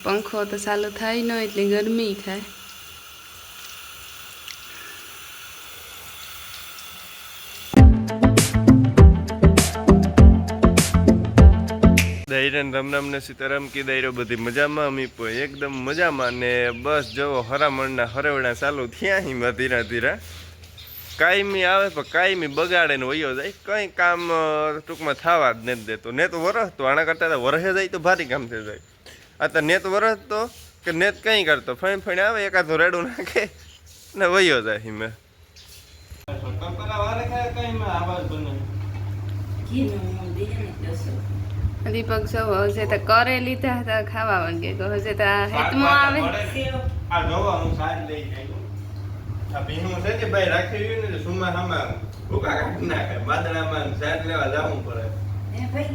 पंखो तो चालू थाय न एटली गरमी थाय। धैर्य रम रम ने सीताराम की दायरो बधी मजामां अमी एकदम मजामां ने बस जो हरामणना हरवड़ा चालू थया हिमां धीरा धीरा कायमी आवे पण कायमी बगाड़े ने वयो जाय कई काम टूंकमां थवा ज नथी देतो। नेत वरस तो आना करता वरसे जाय तो भारी काम थई जाय। आ तो नेत वरस तो के नेत कई करतो फणी फणी आवे एकादो रेडो नाखे ने वयो जाय हिमे कंपरा वारे कई में आवाज बने दीपक सब हजे तो करे लीधा था खावा वगे तो हजे तो हेतमो आवे आ जोवा हूं साज लई गयो आ भीनु छे ने भाई राखी ने सुमा हमा भूका काट नाखे बादड़ा में साज लेवा जावू पड़े ए भाई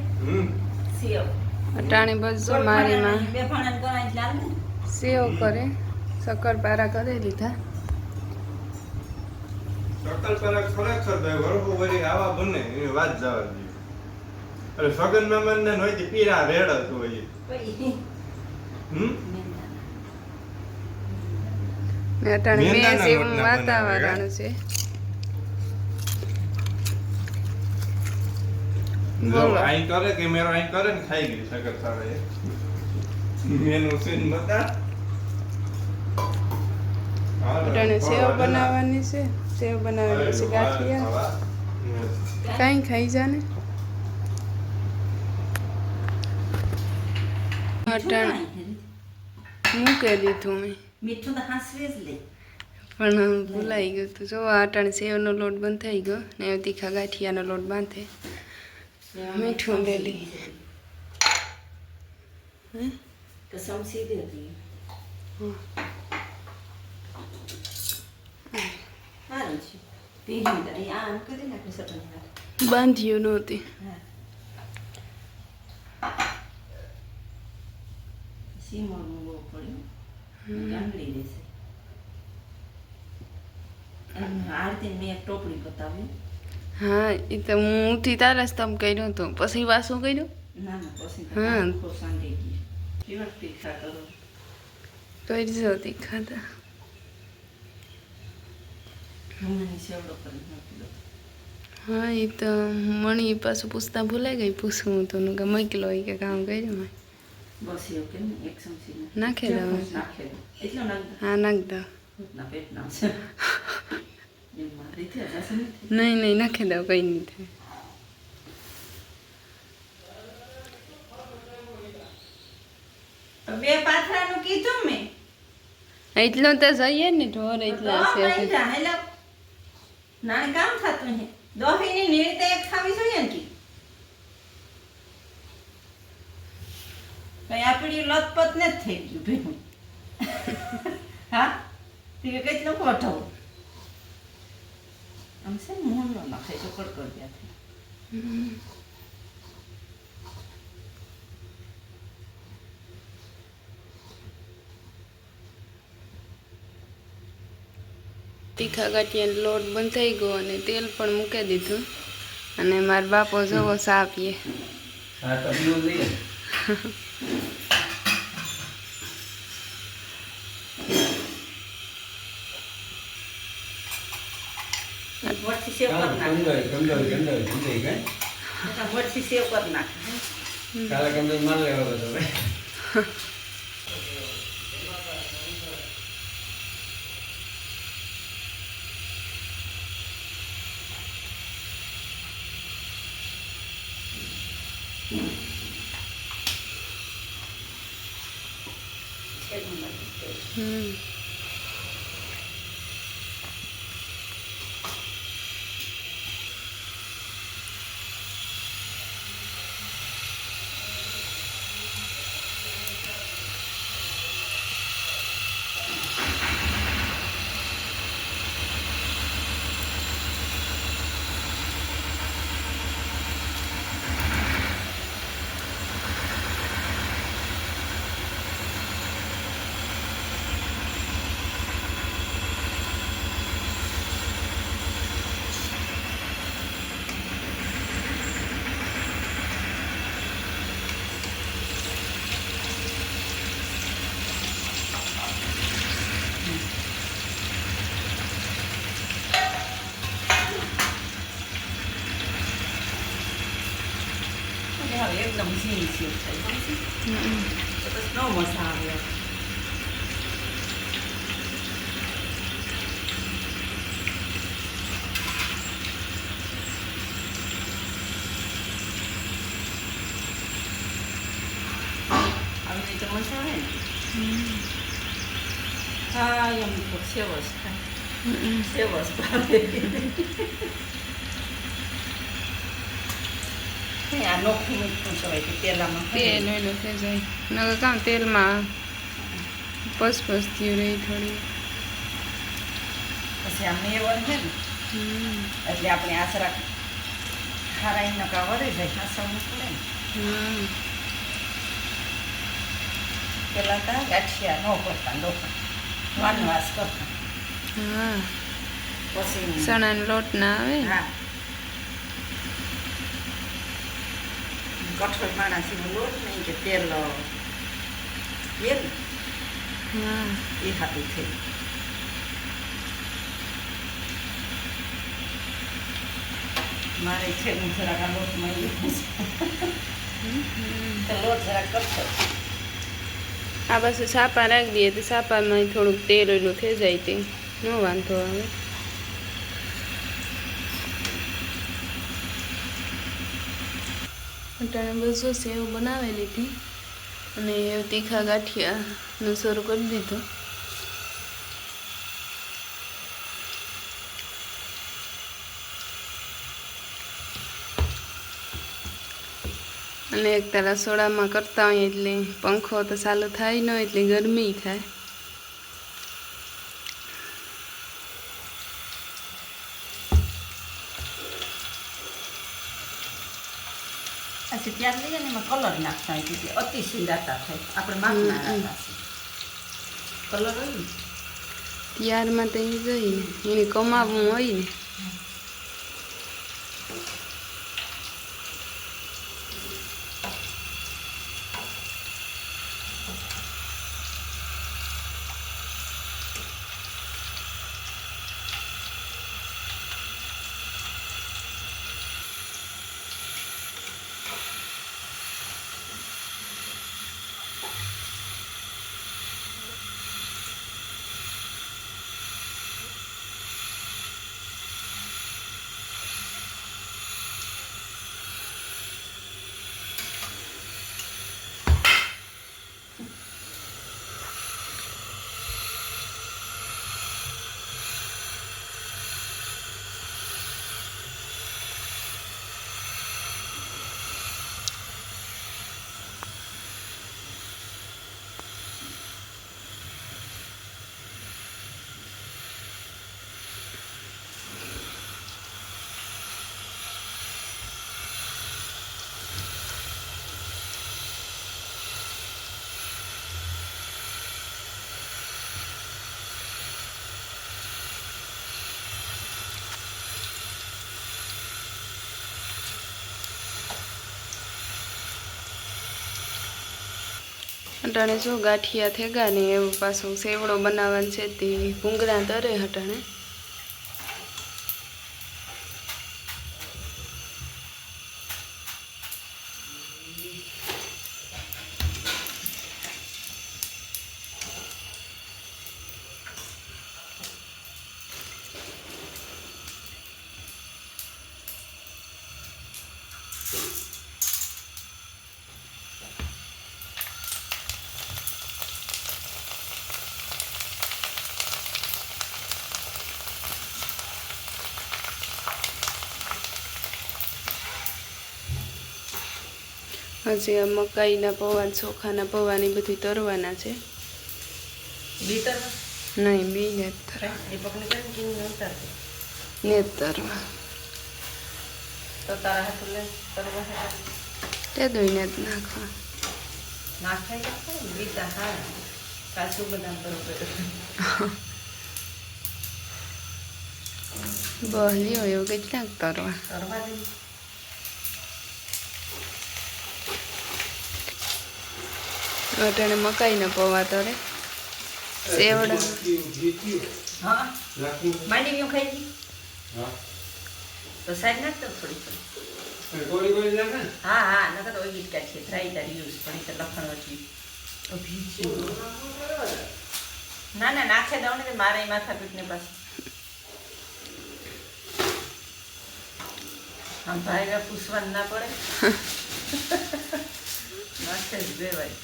सेव अटाणी बस जो मारी मां बे फणन कराई लाल सेव करे शक्कर पारा करे लीधा शक्कर पारा खरेखर भाई वरखो वरी आवा बने एनी વાત જવા दी। अरे सगन मामन ने नोई पीरा रेड હતો એ અટાણે મેં જેવું વાતાવરણ છે બોલો આઈ કરે કે મેરો આઈ કરે ને ખાઈ ગઈ સગર સારે મેનુ સીન બતા અટાણે સેવ બનાવવાની છે સેવ બનાવવાની છે ગાંઠિયા કાઈ ખાઈ જાને અટાણે મૂકે દીધું મેં મીઠું તો હાંસવે જ લે પણ ભૂલાઈ ગયું તો જો અટાણે સેવનો લોટ બંધ થઈ ગયો ને તીખા ગાંઠિયાનો લોટ બાંધે મીઠું લેલી कसम सीधी હતી હારું છે પીહી દરી આમ કરી નાખી સટન બાંધ્યું નહોતી સીમો નો પડ્યો ગાંગડી દેશે અને આરતી મેં એક ટોપડી બતાવી હા એ તો હું ઉઠી તારા જ તમ કર્યો તો પછી વાસું કર્યું ના ના પછી હા ખોસાંડી ગઈ કેવા તીખા કરો તો જ જોતી ખાતા મને સેવડો કરી નાખ્યો હા એ તો મણી પાછું પૂછતા ભૂલાઈ ગઈ પૂછવું તો કે મોકલો કે કામ કર્યું મેં બસ એવું કે એક ચમચી નાખી દઉં નાખે એટલો નાખ હા નાખ દઉં ના પેટ ના છે એ મારી થી જશે ને નહીં નહીં નાખી દઉં કંઈ નહીં થાય બે પાથરાનું કીધું મેં એટલો તો જઈએ ને ઢોર એટલા છે નાને કામ થતું હે દોહીની નીરતે એક ખાવી જોઈએ ને કઈ આપણી લતપત ને થઈ ગયું ભેગું હા તે કેટલો કોઠો આમ છે મોહન નો નાખે તો કડકડ ત્યાંથી તીખા ગાંઠિયાનો લોટ બંધ થઈ ગયો અને તેલ પણ મૂકી દીધું અને મારા બાપો જોવો ચા પીએ સેવ કરી નાખે કાલા કંદોર માર લેવો તો એકદમ ઝીણી સેવ થાય તો પછી ન મજા આવે. આવી રીતે મજા આવે ને. હા એમ તો સેવ જ થાય, સેવ જ ભાવે. આ નોખું મીઠું સવાય કે તેલામાં તેલ ઓઈલો થઈ જાય નકર કામ તેલમાં પસપસ થયું રહી થોડી. પછી આ મેવર છે ને એટલે આપણે આશરા ખારાઈ નકા વરે જાય ખાસવું પડે ને. પેલા તો ગાંઠિયા ન કરતા ડોકા વાનવાસ કરતા. હા પછી ચણાનો લોટ ના આવે ને. હા કઠોળ માણસનો લોટ નહીં કે તેલ તેલ હા એ હાથું થઈ. મારે છે હું જરાક આ લોટમાં તો લોટ જરાક કરતો. આ પાછું સાપા રાખી દઈએ તો સાપામાં થોડુંક તેલ ઓઈલું થઈ જાય તે ન વાંધો આવે. અટાણે બસો સેવ બનાવેલી હતી અને તીખા ગાંઠિયાનું શરૂ કરી દીધું. અને એક તારા રસોડામાં કરતા હોય એટલે પંખો તો ચાલુ થાય ન એટલે ગરમી થાય. પછી પ્યાજ લઈએ ને એમાં કલર નાખતા હોય એટલે અતિશય રાતા થાય. આપણે માપના રાતા છે કલર હોય ને ત્યારમાં તો એ જોઈએ ને એને કમાવવું હોય ને. અટાણે જો ગાંઠિયા થેગા ને એવું પાછું સેવડો બનાવવાનો છે તે ભૂંગળા તરે હટાણે. હજી આ મકાઈના પૌવા ચોખાના પૌવાની બધી તરવાના છે. બીતર નહીં બી ને તરવા દીપકને કઈ કિંગ ઉતારતી ને તરવા તો તારા હાથ લે તરવા તે દોઈને જ નાખવા. નાખાઈ નાખો બીતા હા કાચું બદામ તરફ બહલ્યો એવું કેટલાક તરવા. તરવા દે. અટાણે મકાઈના પૌવા તરે સેવડા. હા માંડી ગયું ખાઈ ગઈ તો સાઈડ નાખ તો થોડી થોડી ગોળી ગોળી નાખે ને? હા હા નકર તો ગીત કાઢીએ ટ્રાય કરી યુઝ પણ એ તો લખણ વચ્ચે તો ભીજી ના ના નાખે દઉં ને મારે માથા પીટને પાછું આમ ભાઈ પૂછવાનું ના પડે નાખે જ બે ભાઈ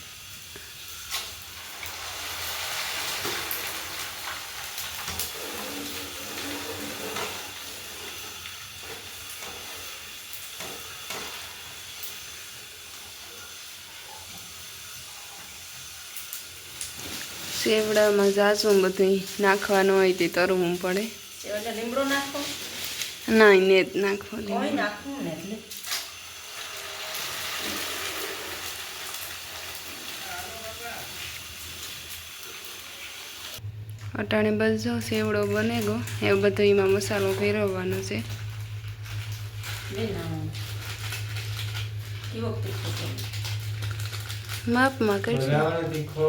સેવડામાં ઝાઝું બધું નાખવાનું હોય તે તરવું પડે. એટલે લીમડો નાખો ના ને જ નાખવો કોઈ નાખવું ને એટલે અટાણે બસ જો સેવડો બને ગયો એવું બધું એમાં મસાલો ફેરવવાનો છે. બે ના કેવો તીખો માપમાં કરજો. ભરાવાનો તીખો.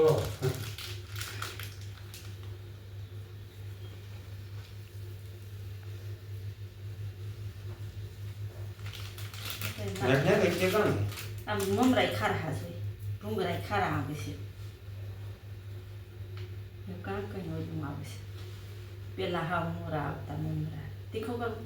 એટલે કે કોણ આમ મમરાઈ ખારા જોઈએ ભૂંગરાઈ ખારા આવે છે કાંઈ કઈ વધુ આવે છે પેલા હા મોરા આવતા મમરા તીખો કરું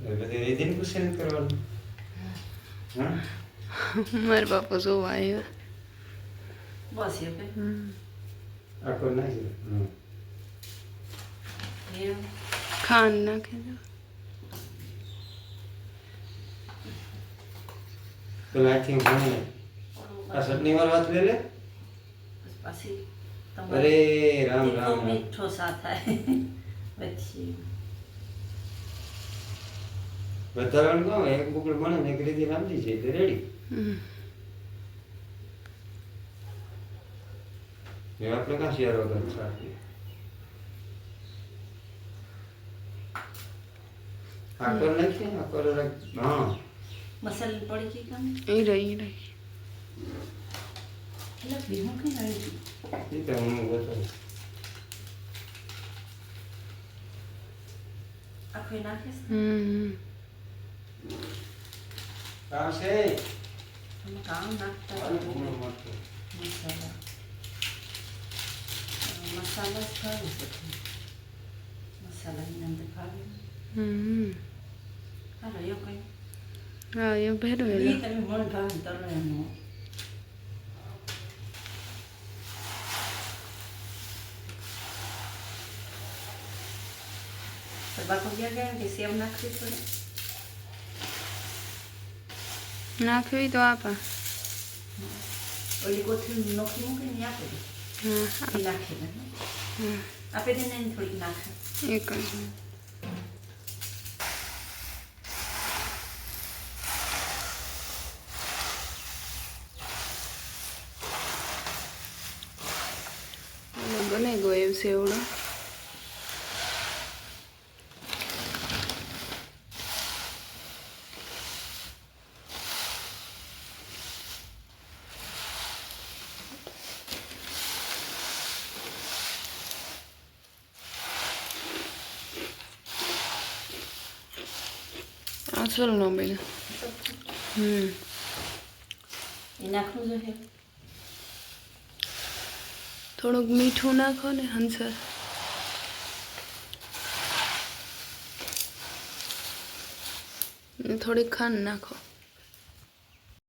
બધી રીતિને પૂછીને કરવાનું. હા મારા બાપા જોવા આવ્યા. બસ એ કે આખો નાખી દો. એમ ખાંડ નાખી દો. પેલા આખી ભણે આ ચટણી વાળો વાત લઈ લે. પછી અરે રામ તીખો રામ રામ. મીઠો સા થાય પછી વધારાનું કહો એક બુકડ બને ને એક રીતે રામજી છે એટલે રેડી. એ આપણે કાં શેર વગર સાચી આકર નાખીએ ને આકર હા મસાલા પડી ગઈ કામ એ રહી એટલે ભીમું કઈ આવી એ તો હું બતાવું. આખો નાખીશ કામ છે તમે કામ નાખતા અને ઘણું મોટું. મસાલા મસાલા જ ભાવે છે મસાલાની અંદર ભાવે હાલો એવું કઈ હા એ ભેરવેલો. એ તમે મણ ભાવે તરવાનું બાપુ ગયા ગયા કે સેવ નાખવી પડે નાખવી તો આપા. ઓલી કોથળી નોખી મૂકીને આપી દે હા એ નાખી દે આપી દે ને એને થોડીક નાખે એક જ બને ગયો એવું સેવડો. અસલ નો બેન. એ નાખવું જોઈએ થોડુંક મીઠું નાખો ને હંસર. થોડીક ખાંડ નાખો.